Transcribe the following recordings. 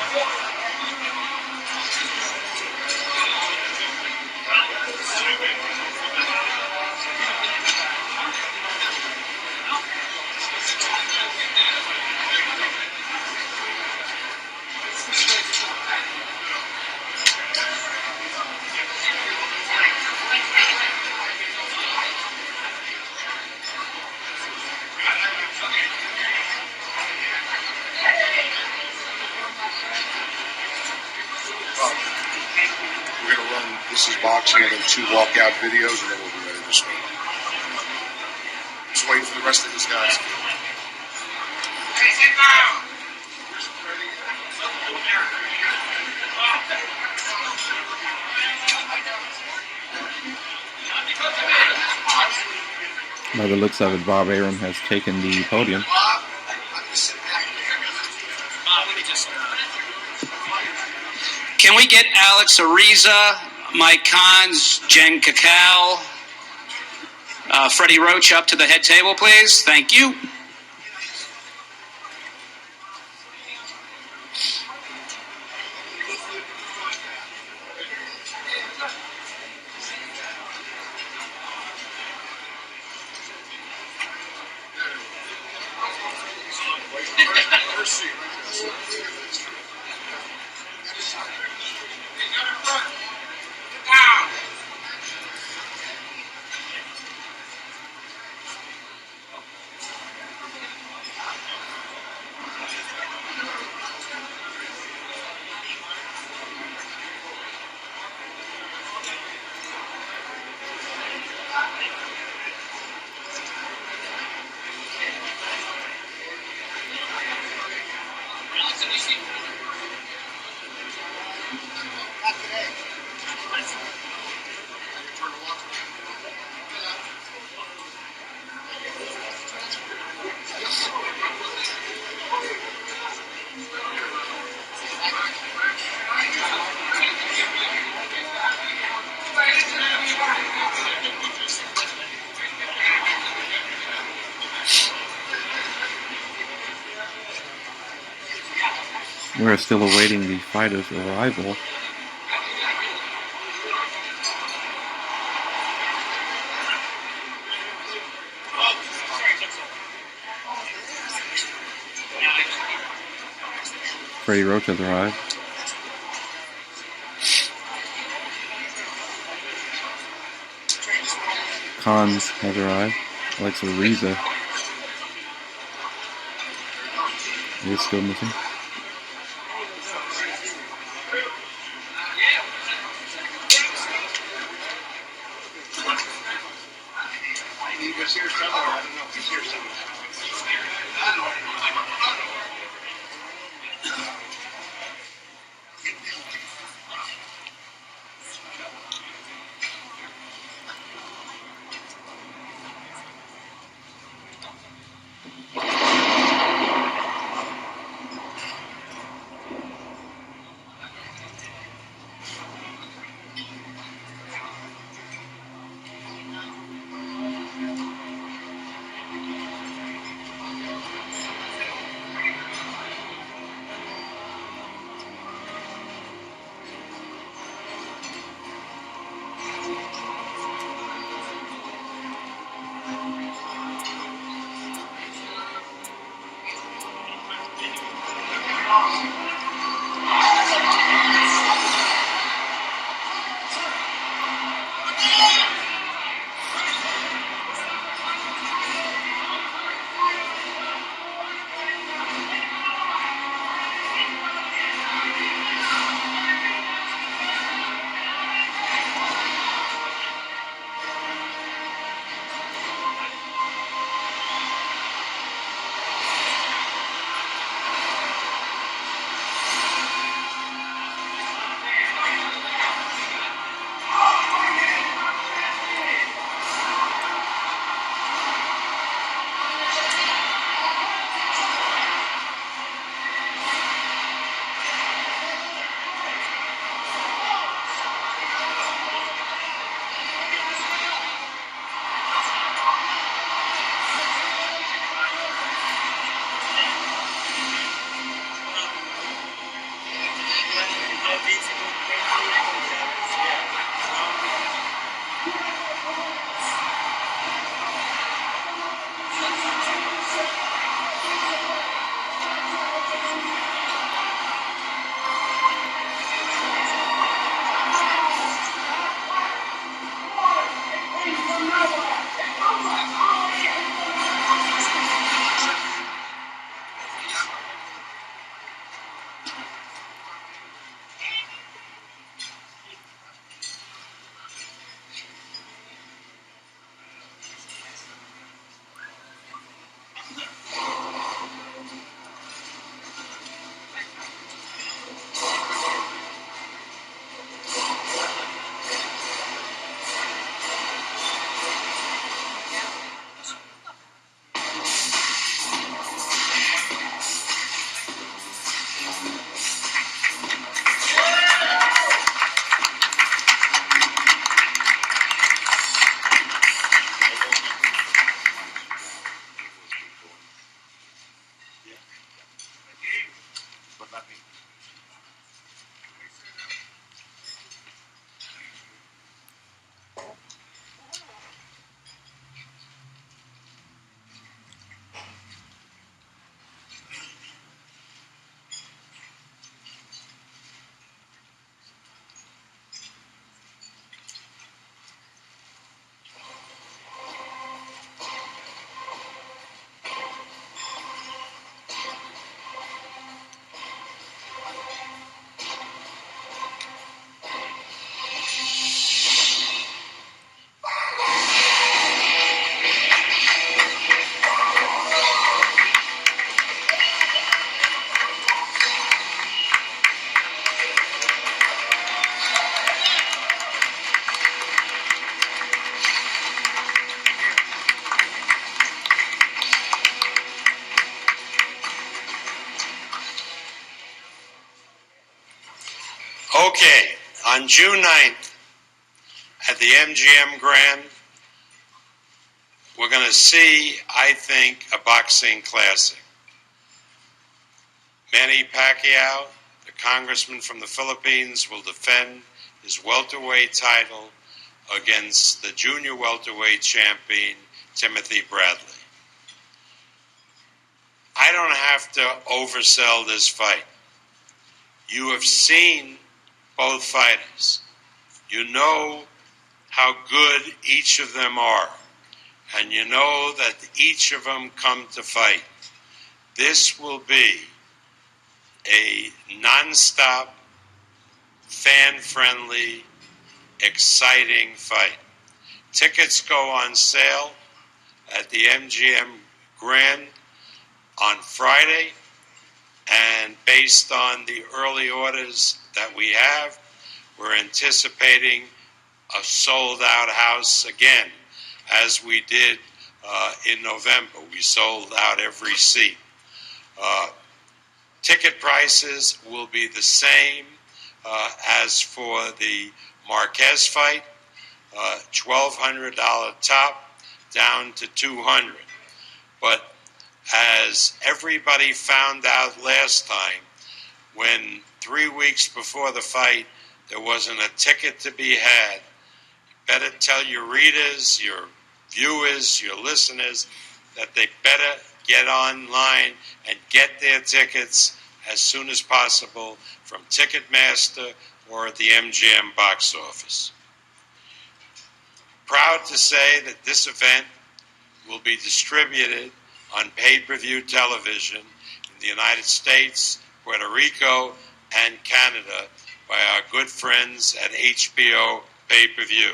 We're going to run This Is Boxing and then 2 walkout videos, and then we'll be ready to start. Just waiting for the rest of these guys. By the looks of it, Bob Arum has taken the podium. Can we get Alex Ariza, Mike Kahns, Jen Cacao, Freddy Roach up to the head table, please? Thank you. We're still awaiting the fighter's arrival. Freddy Roach has arrived. Kahns has arrived. Alex Ariza is still missing. He's here somewhere. I don't know. He's here somewhere. Okay, on June 9th at the MGM Grand, we're going to see, I think, a boxing classic. Manny Pacquiao, the congressman from the Philippines, will defend his welterweight title against the junior welterweight champion, Timothy Bradley. I don't have to oversell this fight. You have seen both fighters. You know how good each of them are. And you know that each of them come to fight. This will be a non-stop, fan-friendly, exciting fight. Tickets go on sale at the MGM Grand on Friday, and based on the early orders that we have, we're anticipating a sold-out house again, as we did in November. We sold out every seat. Ticket prices will be the same as for the Marquez fight, $1,200 top down to $200. But as everybody found out last time, when 3 weeks before the fight there wasn't a ticket to be had, better tell your readers, your viewers, your listeners that they better get online and get their tickets as soon as possible from Ticketmaster or at the MGM box office. Proud to say that this event will be distributed on pay-per-view television in the United States, Puerto Rico, and Canada by our good friends at HBO Pay-Per-View.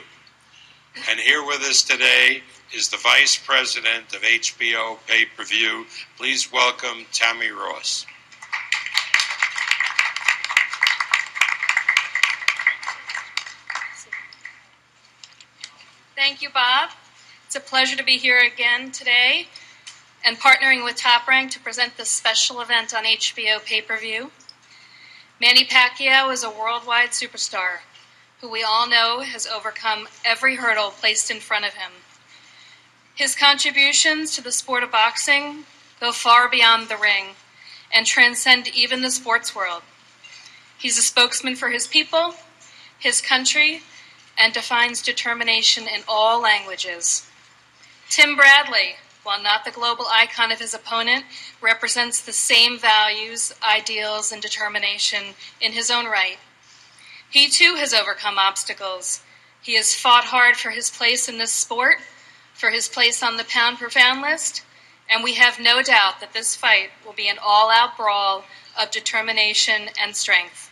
And here with us today is the Vice President of HBO Pay-Per-View. Please welcome Tammy Ross. Thank you, Bob. It's a pleasure to be here again today and partnering with Top Rank to present this special event on HBO Pay-Per-View. Manny Pacquiao is a worldwide superstar who we all know has overcome every hurdle placed in front of him. His contributions to the sport of boxing go far beyond the ring and transcend even the sports world. He's a spokesman for his people, his country, and defines determination in all languages. Tim Bradley, while not the global icon of his opponent, represents the same values, ideals, and determination in his own right. He too has overcome obstacles. He has fought hard for his place in this sport, for his place on the pound-per-pound list, and we have no doubt that this fight will be an all-out brawl of determination and strength.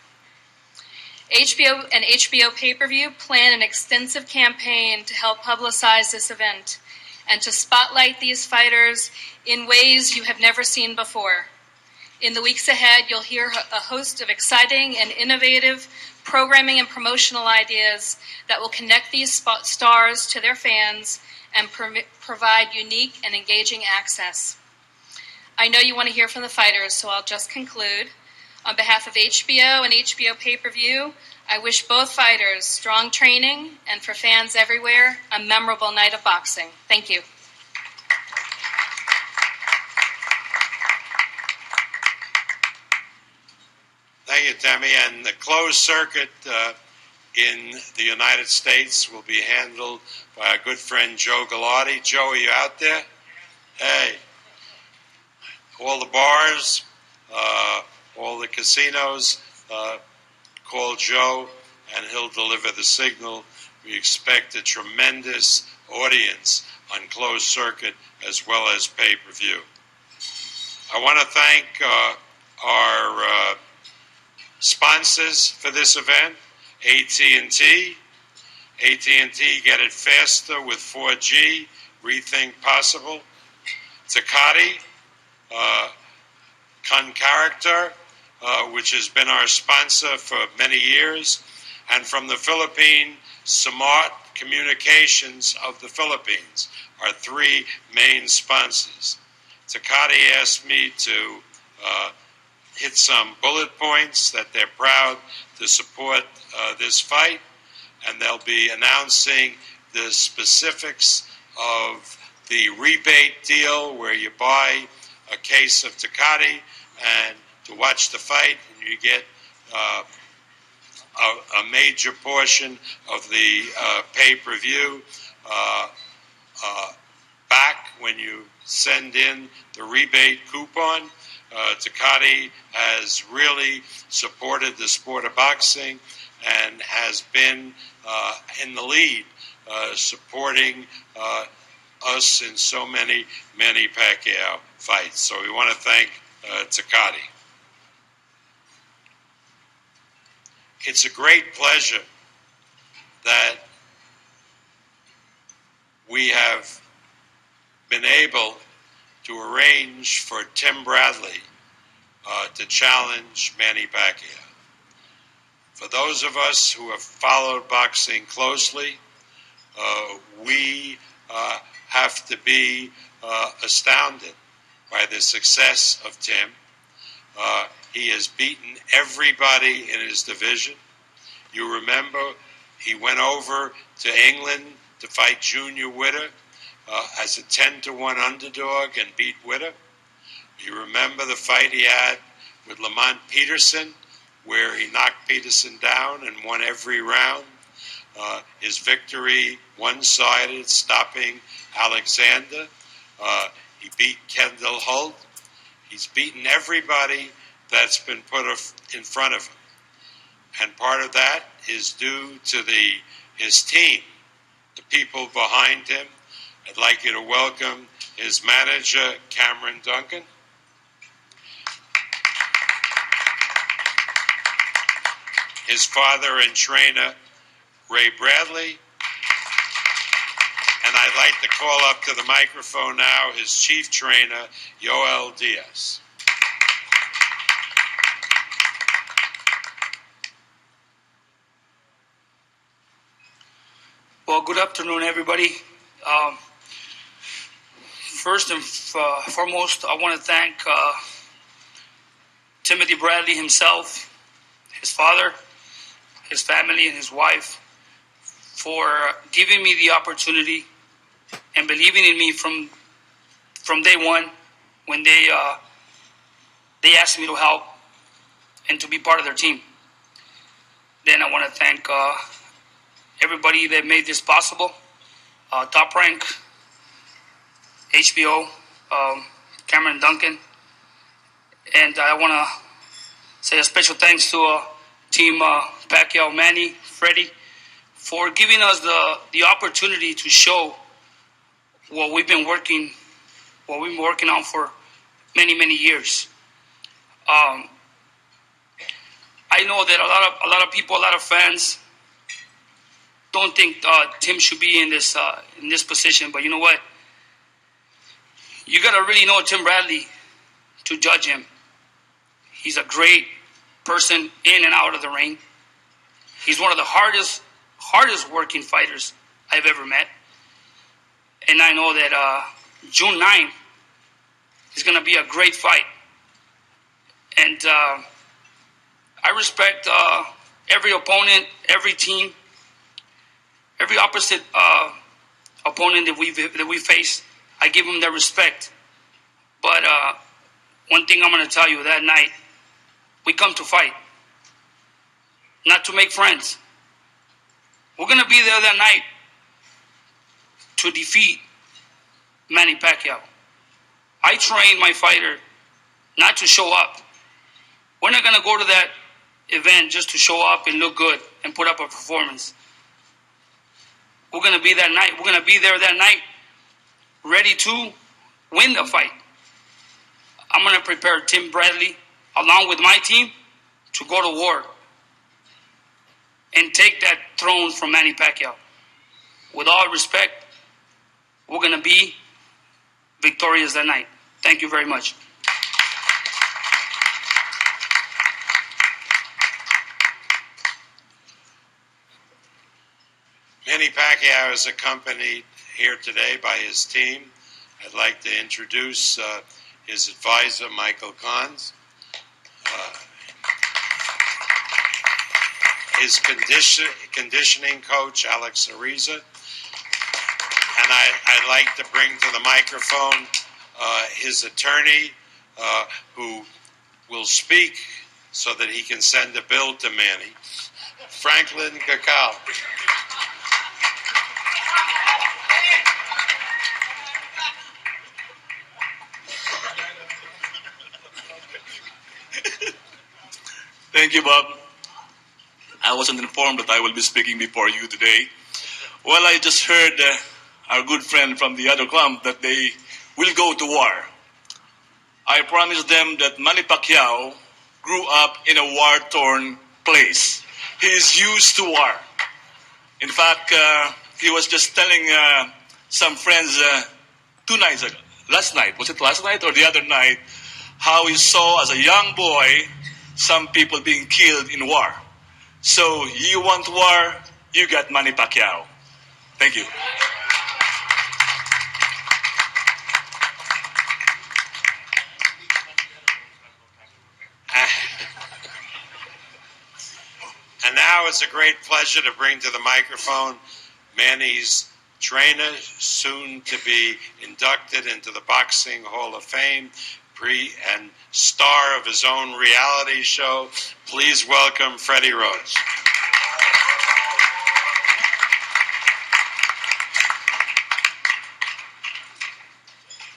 HBO and HBO Pay-Per-View plan an extensive campaign to help publicize this event and to spotlight these fighters in ways you have never seen before. In the weeks ahead, you'll hear a host of exciting and innovative programming and promotional ideas that will connect these stars to their fans and provide unique and engaging access. I know you want to hear from the fighters, so I'll just conclude. On behalf of HBO and HBO Pay-Per-View, I wish both fighters strong training and for fans everywhere, a memorable night of boxing. Thank you. Thank you, Tammy. And the closed circuit in the United States will be handled by our good friend Joe Gallardi. Joe, are you out there? Hey. All the bars, all the casinos, call Joe and he'll deliver the signal. We expect a tremendous audience on closed circuit as well as pay-per-view. I want to thank our sponsors for this event, AT&T. AT&T, get it faster with 4G, rethink possible. Tecate, Concharacter, which has been our sponsor for many years, and from the Philippines, Smart Communications of the Philippines, our three main sponsors. Tecate asked me to hit some bullet points that they're proud to support this fight, and they'll be announcing the specifics of the rebate deal where you buy a case of Tecate and to watch the fight, and you get a major portion of the pay-per-view back when you send in the rebate coupon. Tecate has really supported the sport of boxing and has been in the lead, supporting us in so many Manny Pacquiao fights. So we want to thank Tecate. It's a great pleasure that we have been able to arrange for Tim Bradley to challenge Manny Pacquiao. For those of us who have followed boxing closely, we have to be astounded by the success of Tim. He has beaten everybody in his division. You remember he went over to England to fight Junior Witter as a 10-1 underdog and beat Witter. You remember the fight he had with Lamont Peterson, where he knocked Peterson down and won every round. His victory one-sided, stopping Alexander. He beat Kendall Holt. He's beaten everybody that's been put in front of him. And part of that is due to his team, the people behind him. I'd like you to welcome his manager, Cameron Duncan. His father and trainer, Ray Bradley. And I'd like to call up to the microphone now his chief trainer, Yoel Diaz. Well, good afternoon, everybody. First and foremost, I want to thank Timothy Bradley himself, his father, his family, and his wife for giving me the opportunity and believing in me from day one when they asked me to help and to be part of their team. Then I want to thank everybody that made this possible. Top Rank, HBO, Cameron Duncan. And I want to say a special thanks to Team Pacquiao, Manny, Freddy, for giving us the opportunity to show what we've been working on for many, many years. I know that a lot of people, a lot of fans don't think Tim should be in this position, but you know what? You gotta really know Tim Bradley to judge him. He's a great person in and out of the ring. He's one of the hardest working fighters I've ever met. And I know that June 9th is gonna be a great fight. And I respect every opponent, every team, every opposite opponent that we face. I give them their respect. But one thing I'm going to tell you, that night, we come to fight, not to make friends. We're going to be there that night to defeat Manny Pacquiao. I train my fighter not to show up. We're not going to go to that event just to show up and look good and put up a performance. We're going to be that night. We're going to be there that night ready to win the fight. I'm going to prepare Tim Bradley along with my team to go to war and take that throne from Manny Pacquiao. With all respect, we're going to be victorious that night. Thank you very much. Manny Pacquiao is accompanied here today by his team. I'd like to introduce his advisor, Michael Kahns. his conditioning coach, Alex Ariza. And I'd like to bring to the microphone his attorney, who will speak so that he can send a bill to Manny, Franklin Cacao. Thank you, Bob. I wasn't informed that I will be speaking before you today. Well, I just heard our good friend from the other club that they will go to war. I promised them that Manny Pacquiao grew up in a war-torn place. He is used to war. In fact, he was just telling some friends 2 nights ago, last night, was it last night or the other night, how he saw as a young boy some people being killed in war. So you want war, you got Manny Pacquiao. Thank you. And now it's a great pleasure to bring to the microphone Manny's trainer, soon to be inducted into the Boxing Hall of Fame, and star of his own reality show. Please welcome Freddy Roach.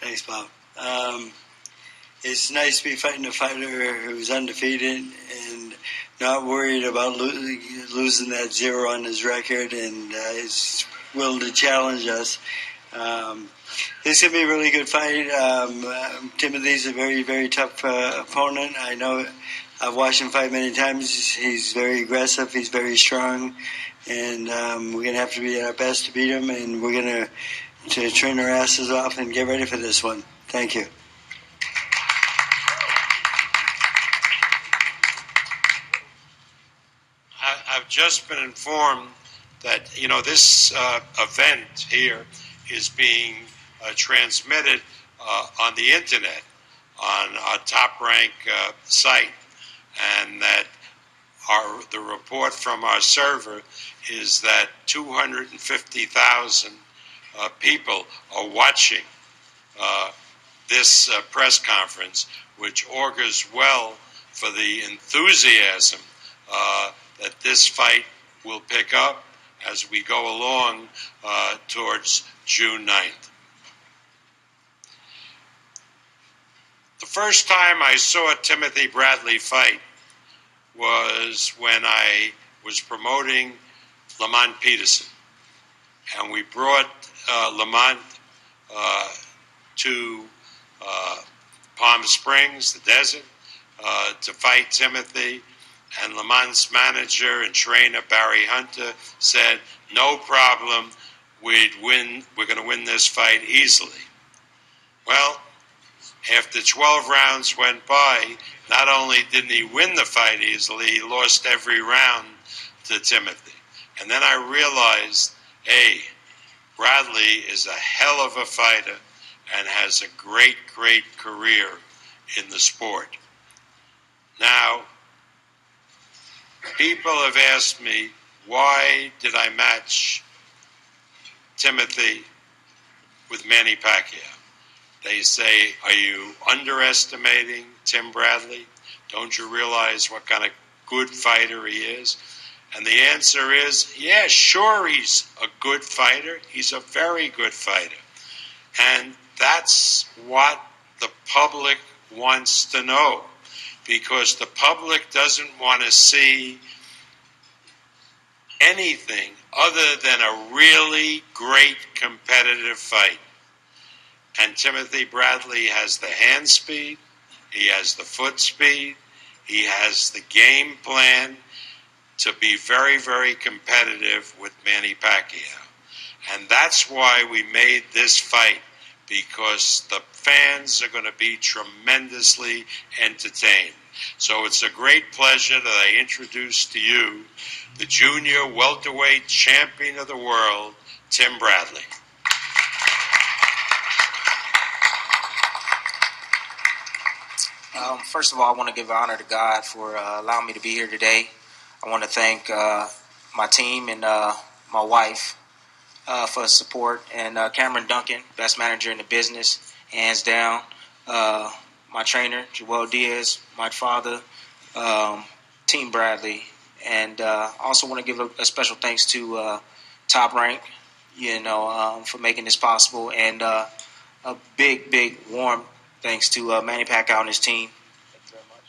Thanks, Bob. It's nice to be fighting a fighter who's undefeated and not worried about losing that 0 on his record, and is willing to challenge us. This is going to be a really good fight. Timothy's a very, very tough opponent. I know I've watched him fight many times. He's very aggressive. He's very strong. And we're going to have to be at our best to beat him. And we're going to train our asses off and get ready for this one. Thank you. I've just been informed that, this event here is being transmitted on the internet on our Top Rank site, and that the report from our server is that 250,000 people are watching this press conference, which augurs well for the enthusiasm that this fight will pick up as we go along towards June 9th. The first time I saw Timothy Bradley fight was when I was promoting Lamont Peterson. And we brought Lamont to Palm Springs, the desert, to fight Timothy. And Lamont's manager and trainer, Barry Hunter, said, no problem, we're going to win this fight easily. Well, after 12 rounds went by, not only didn't he win the fight easily, he lost every round to Timothy. And then I realized, hey, Bradley is a hell of a fighter and has a great, great career in the sport. Now, people have asked me, why did I match Timothy with Manny Pacquiao? They say, are you underestimating Tim Bradley? Don't you realize what kind of good fighter he is? And the answer is, yeah, sure, he's a good fighter. He's a very good fighter. And that's what the public wants to know, because the public doesn't want to see anything other than a really great competitive fight. And Timothy Bradley has the hand speed, he has the foot speed, he has the game plan to be very, very competitive with Manny Pacquiao. And that's why we made this fight, because the fans are going to be tremendously entertained. So it's a great pleasure that I introduce to you the junior welterweight champion of the world, Tim Bradley. First of all, I want to give honor to God for allowing me to be here today. I want to thank my team and my wife for the support, and Cameron Duncan, best manager in the business, hands down. My trainer, Joel Diaz, my father, Team Bradley, and also want to give a special thanks to Top Rank, for making this possible, and a big, warm thanks to Manny Pacquiao and his team. Thank you very much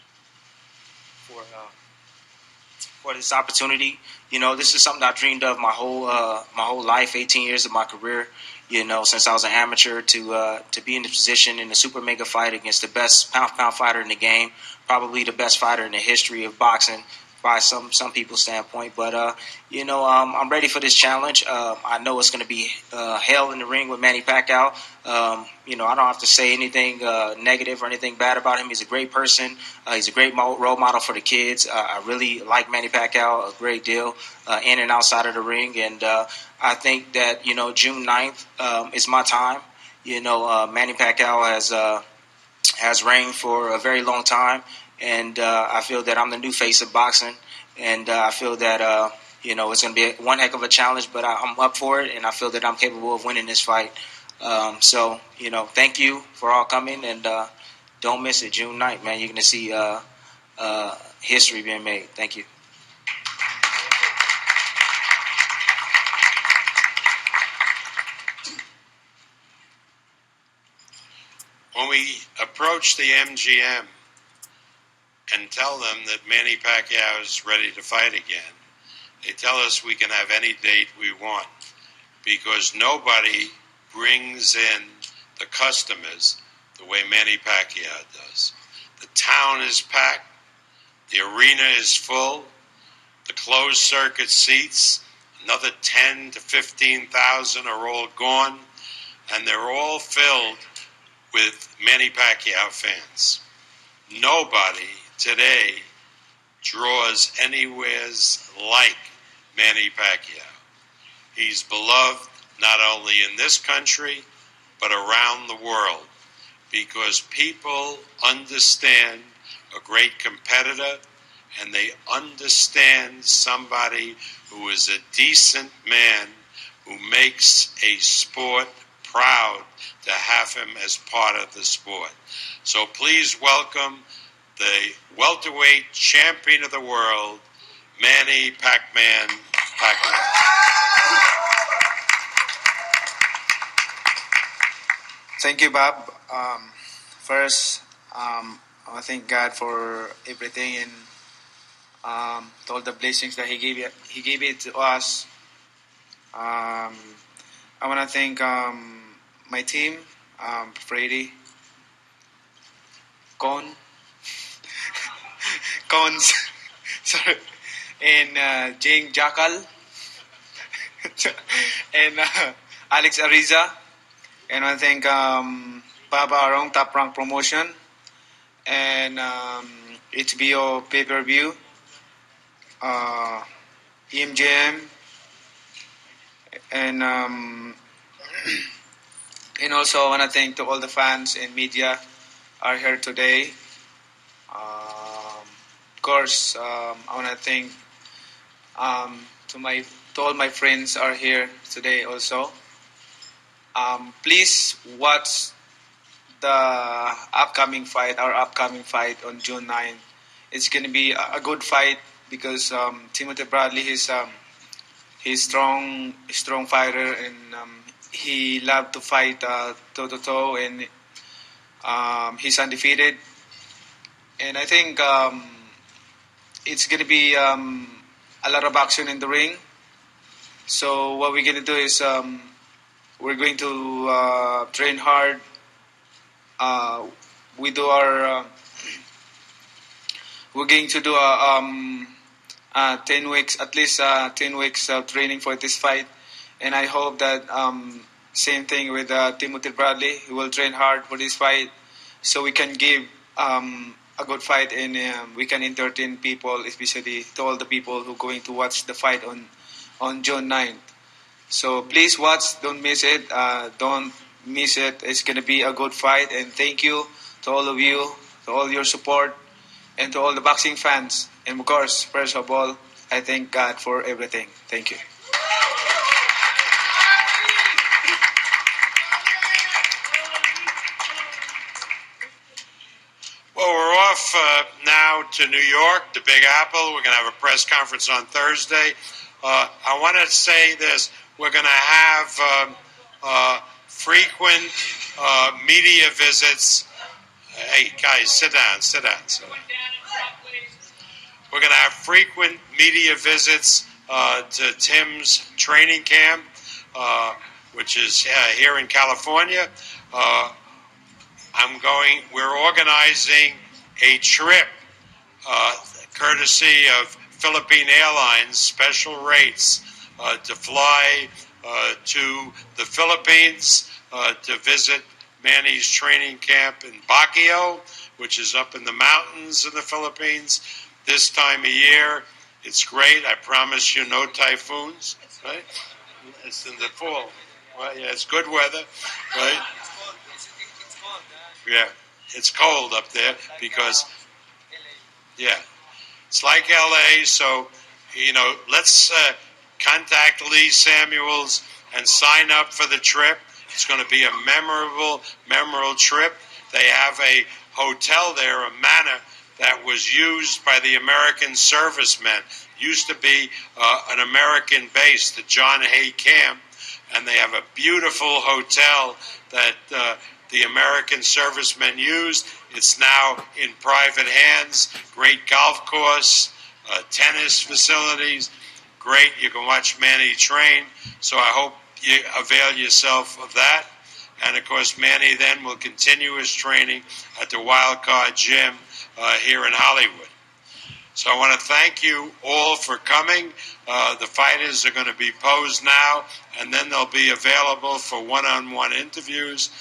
for this opportunity. This is something I dreamed of my whole life, 18 years of my career. Since I was an amateur to be in the position in the super mega fight against the best pound fighter in the game, probably the best fighter in the history of boxing by some people's standpoint. But I'm ready for this challenge. I know it's going to be hell in the ring with Manny Pacquiao. I don't have to say anything negative or anything bad about him. He's a great person. He's a great role model for the kids. I really like Manny Pacquiao a great deal, in and outside of the ring. And I think that June 9th is my time. Manny Pacquiao has reigned for a very long time, and I feel that I'm the new face of boxing, and I feel that it's going to be one heck of a challenge, but I'm up for it, and I feel that I'm capable of winning this fight. So thank you for all coming, and don't miss it, June 9th, man. You're going to see history being made. Thank you. When we approach the MGM and tell them that Manny Pacquiao is ready to fight again, they tell us we can have any date we want because nobody brings in the customers the way Manny Pacquiao does. The town is packed, the arena is full, the closed circuit seats, another 10 to 15,000 are all gone, and they're all filled with Manny Pacquiao fans. Nobody today draws anywheres like Manny Pacquiao. He's beloved not only in this country, but around the world, because people understand a great competitor, and they understand somebody who is a decent man who makes a sport proud to have him as part of the sport. So please welcome the welterweight champion of the world, Manny Pac-Man Pacquiao. Thank you, Bob. First, I want to thank God for everything and to all the blessings that He gave it to us. I want to thank my team, Freddy, Cons, sorry, and Jing Jackal, and Alex Ariza, and I want to thank Baba Arong, Top Rank Promotion, and HBO Pay-Per-View, EMJM, and also I want to thank to all the fans and media are here today. Of course, I want to thank to all my friends are here today also. Please watch the upcoming fight on June 9th. It's going to be a good fight because Timothy Bradley is he's strong fighter, and he loved to fight toe to toe, and he's undefeated. And I think it's going to be a lot of action in the ring. So what we're going to do is we're going to train hard. We're going to do 10 weeks, at least 10 weeks of training for this fight. And I hope that same thing with Timothy Bradley. He will train hard for this fight so we can give a good fight, and we can entertain people, especially to all the people who are going to watch the fight on June 9th. So please watch, don't miss it. Don't miss it. It's going to be a good fight. And thank you to all of you, to all your support, and to all the boxing fans. And of course, first of all, I thank God for everything. Thank you. Well, we're off now to New York, the Big Apple. We're going to have a press conference on Thursday. I want to say this. We're going to have frequent media visits. Hey, guys, sit down. We're going to have frequent media visits to Tim's training camp, which is here in California. We're organizing a trip courtesy of Philippine Airlines, special rates to fly to the Philippines to visit Manny's training camp in Baguio, which is up in the mountains in the Philippines. This time of year, it's great. I promise you no typhoons, right? It's in the fall. Well, yeah, it's good weather, right? Yeah, it's cold up there because, yeah, it's like LA. So, let's contact Lee Samuels and sign up for the trip. It's going to be a memorable trip. They have a hotel there, a manor that was used by the American servicemen. Used to be an American base, the John Hay Camp, and they have a beautiful hotel that the American servicemen used. It's now in private hands. Great golf course, tennis facilities. Great. You can watch Manny train. So I hope you avail yourself of that. And, of course, Manny then will continue his training at the Wild Card Gym here in Hollywood. So I want to thank you all for coming. The fighters are going to be posed now, and then they'll be available for one-on-one interviews.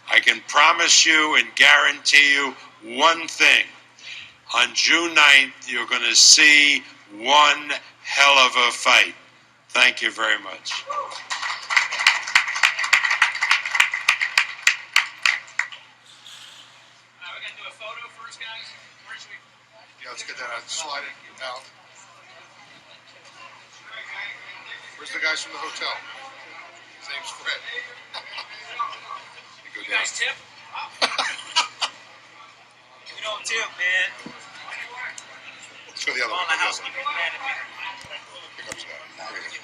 I can promise you and guarantee you one thing. On June 9th, you're going to see one hell of a fight. Thank you very much. Yeah, let's get that out. Slide it out. Where's the guys from the hotel? His name's Fred. You guys tip? We don't tip, man. Let's go the other way. On the housekeeping plan. Here comes that. Here we go.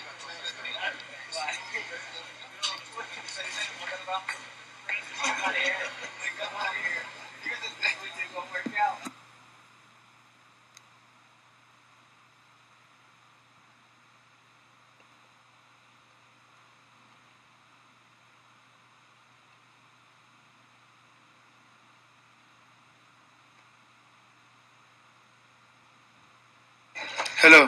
Hello.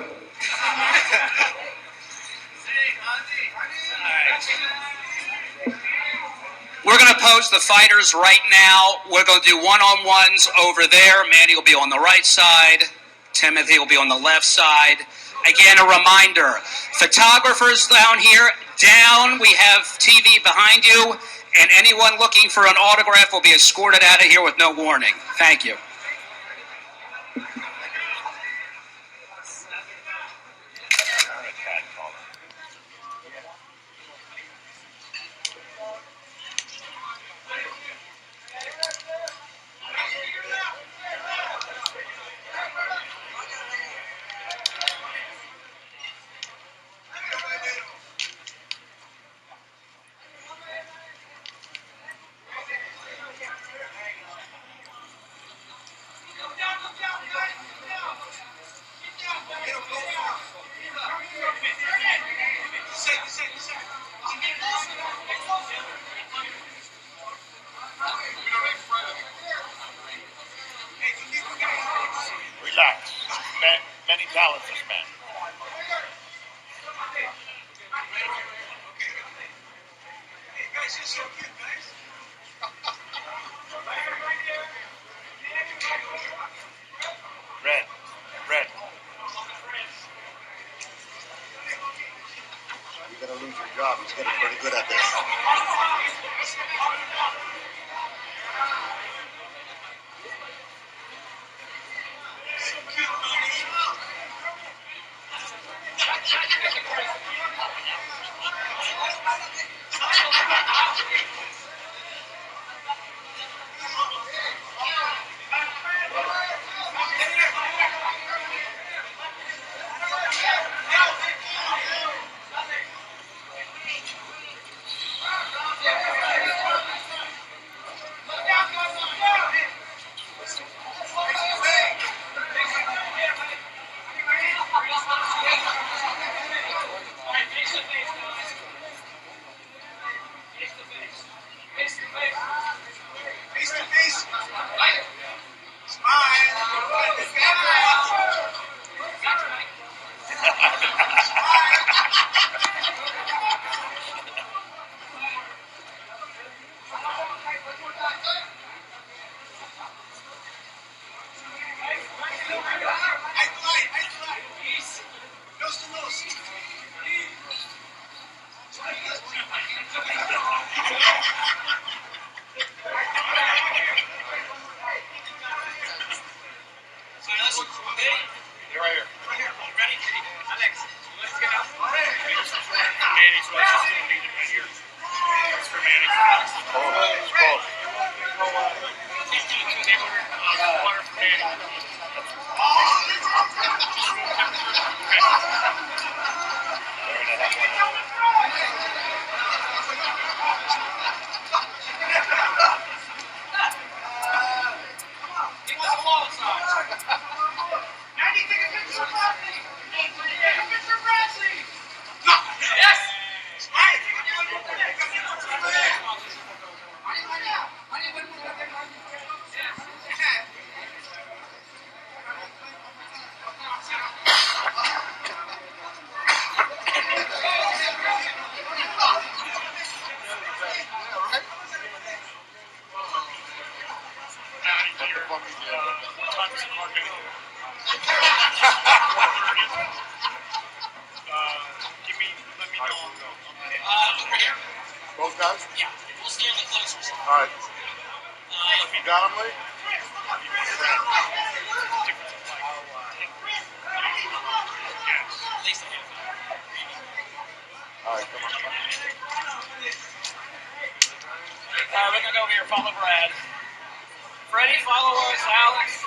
We're going to pose the fighters right now. We're going to do one-on-ones over there. Manny will be on the right side. Timothy will be on the left side. Again, a reminder, photographers down here, down, we have TV behind you, and anyone looking for an autograph will be escorted out of here with no warning. Thank you. Relax. Many talented men. Red. You're going to lose your job. He's getting pretty good at this. Both guys? Yeah, we'll stay on the closers. All right. You got him, Lee? All right, come on. We're going to go over here, follow Brad. Freddie, follow us, Alex.